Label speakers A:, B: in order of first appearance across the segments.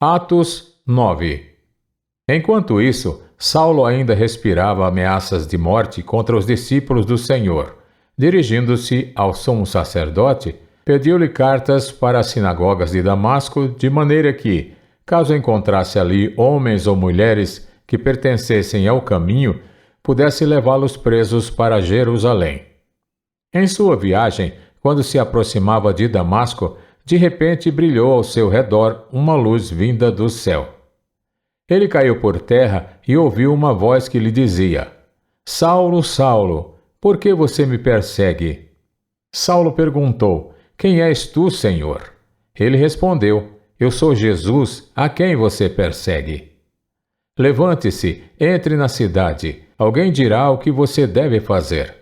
A: Atos 9. Enquanto isso, Saulo ainda respirava ameaças de morte contra os discípulos do Senhor. Dirigindo-se ao sumo sacerdote, pediu-lhe cartas para as sinagogas de Damasco, de maneira que, caso encontrasse ali homens ou mulheres que pertencessem ao caminho, pudesse levá-los presos para Jerusalém. Em sua viagem, quando se aproximava de Damasco, de repente brilhou ao seu redor uma luz vinda do céu. Ele caiu por terra e ouviu uma voz que lhe dizia: Saulo, Saulo, por que você me persegue? Saulo perguntou: Quem és tu, Senhor? Ele respondeu: Eu sou Jesus, a quem você persegue. Levante-se, entre na cidade. Alguém dirá o que você deve fazer.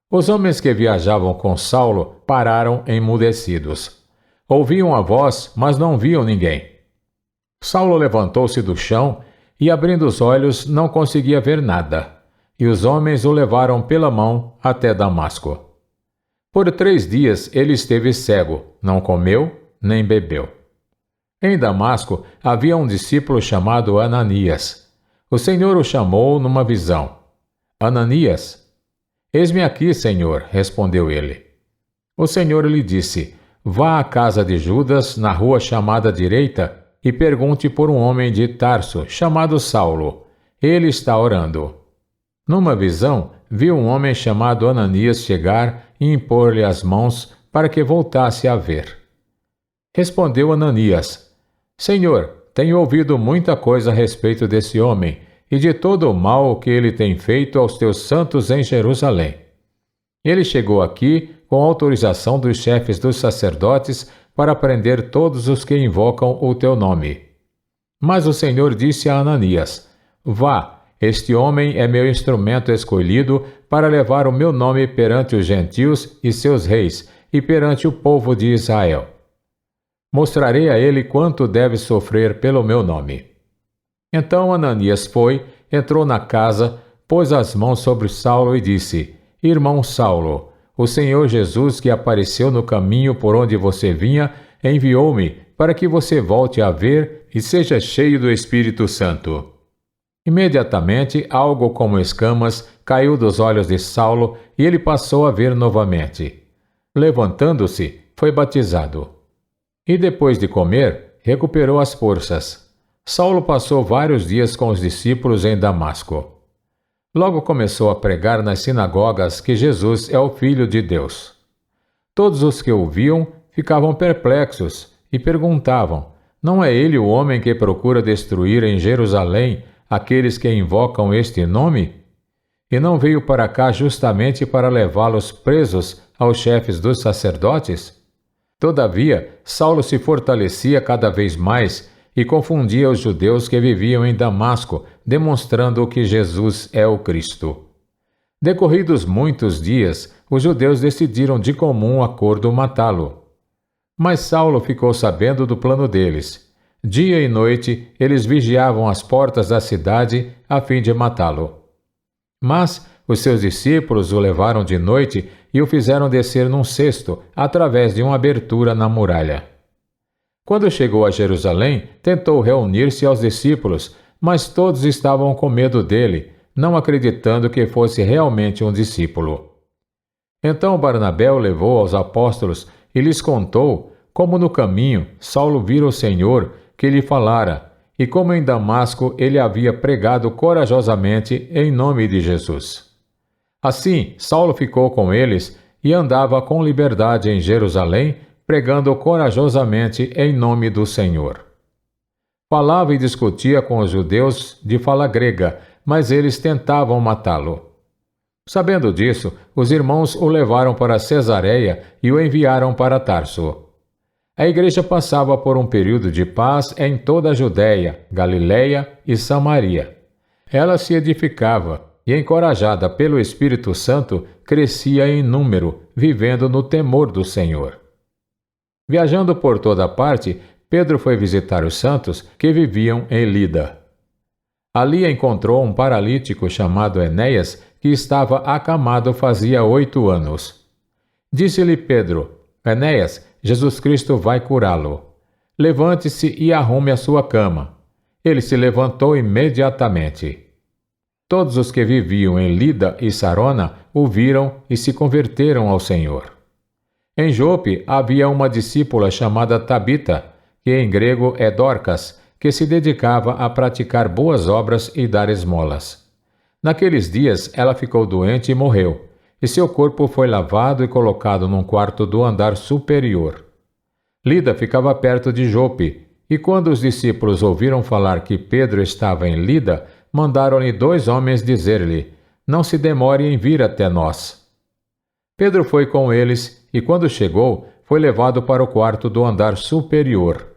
A: Os homens que viajavam com Saulo pararam emudecidos. Ouviam a voz, mas não viam ninguém. Saulo levantou-se do chão e, abrindo os olhos, não conseguia ver nada. E os homens o levaram pela mão até Damasco. Por 3 dias ele esteve cego, não comeu nem bebeu. Em Damasco havia um discípulo chamado Ananias. O Senhor o chamou numa visão. Ananias? Eis-me aqui, Senhor, respondeu ele. O Senhor lhe disse: Vá à casa de Judas, na rua chamada Direita, e pergunte por um homem de Tarso, chamado Saulo. Ele está orando. Numa visão, viu um homem chamado Ananias chegar e impor-lhe as mãos para que voltasse a ver. Respondeu Ananias: Senhor, tenho ouvido muita coisa a respeito desse homem e de todo o mal que ele tem feito aos teus santos em Jerusalém. Ele chegou aqui com autorização dos chefes dos sacerdotes para prender todos os que invocam o teu nome. Mas o Senhor disse a Ananias: Vá, este homem é meu instrumento escolhido para levar o meu nome perante os gentios e seus reis e perante o povo de Israel. Mostrarei a ele quanto deve sofrer pelo meu nome. Então Ananias foi, entrou na casa, pôs as mãos sobre Saulo e disse: Irmão Saulo, o Senhor Jesus, que apareceu no caminho por onde você vinha, enviou-me para que você volte a ver e seja cheio do Espírito Santo. Imediatamente, algo como escamas caiu dos olhos de Saulo e ele passou a ver novamente. Levantando-se, foi batizado. E depois de comer, recuperou as forças. Saulo passou vários dias com os discípulos em Damasco. Logo começou a pregar nas sinagogas que Jesus é o Filho de Deus. Todos os que o viam ficavam perplexos e perguntavam: Não é ele o homem que procura destruir em Jerusalém aqueles que invocam este nome? E não veio para cá justamente para levá-los presos aos chefes dos sacerdotes? Todavia, Saulo se fortalecia cada vez mais e confundia os judeus que viviam em Damasco, demonstrando que Jesus é o Cristo. Decorridos muitos dias, os judeus decidiram de comum acordo matá-lo. Mas Saulo ficou sabendo do plano deles. Dia e noite, eles vigiavam as portas da cidade a fim de matá-lo. Mas os seus discípulos o levaram de noite e o fizeram descer num cesto, através de uma abertura na muralha. Quando chegou a Jerusalém, tentou reunir-se aos discípulos, mas todos estavam com medo dele, não acreditando que fosse realmente um discípulo. Então Barnabé o levou aos apóstolos e lhes contou como no caminho Saulo vira o Senhor que lhe falara, e como em Damasco ele havia pregado corajosamente em nome de Jesus. Assim, Saulo ficou com eles e andava com liberdade em Jerusalém, pregando corajosamente em nome do Senhor. Falava e discutia com os judeus de fala grega, mas eles tentavam matá-lo. Sabendo disso, os irmãos o levaram para Cesareia e o enviaram para Tarso. A igreja passava por um período de paz em toda a Judéia, Galiléia e Samaria. Ela se edificava e, encorajada pelo Espírito Santo, crescia em número, vivendo no temor do Senhor. Viajando por toda parte, Pedro foi visitar os santos que viviam em Lida. Ali encontrou um paralítico chamado Enéas, que estava acamado fazia 8 anos. Disse-lhe Pedro: Enéas, Jesus Cristo vai curá-lo. levante-se e arrume a sua cama. Ele se levantou imediatamente. Todos os que viviam em Lida e Sarona o viram e se converteram ao Senhor. Em Jope havia uma discípula chamada Tabita, que em grego é Dorcas, que se dedicava a praticar boas obras e dar esmolas. Naqueles dias ela ficou doente e morreu, e seu corpo foi lavado e colocado num quarto do andar superior. Lida ficava perto de Jope, e quando os discípulos ouviram falar que Pedro estava em Lida, mandaram-lhe 2 homens dizer-lhe: "Não se demore em vir até nós." Pedro foi com eles e, quando chegou, foi levado para o quarto do andar superior.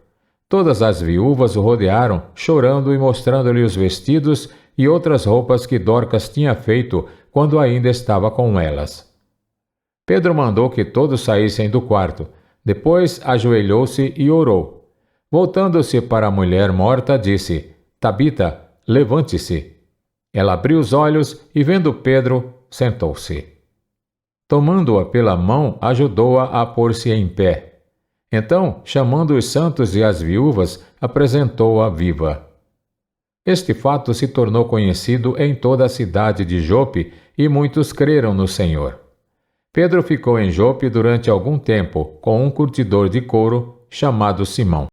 A: Todas as viúvas o rodearam, chorando e mostrando-lhe os vestidos e outras roupas que Dorcas tinha feito quando ainda estava com elas. Pedro mandou que todos saíssem do quarto. Depois ajoelhou-se e orou. Voltando-se para a mulher morta, disse: "Tabita, levante-se." Ela abriu os olhos e, vendo Pedro, sentou-se. Tomando-a pela mão, ajudou-a a pôr-se em pé. Então, chamando os santos e as viúvas, apresentou-a viva. Este fato se tornou conhecido em toda a cidade de Jope e muitos creram no Senhor. Pedro ficou em Jope durante algum tempo com um curtidor de couro chamado Simão.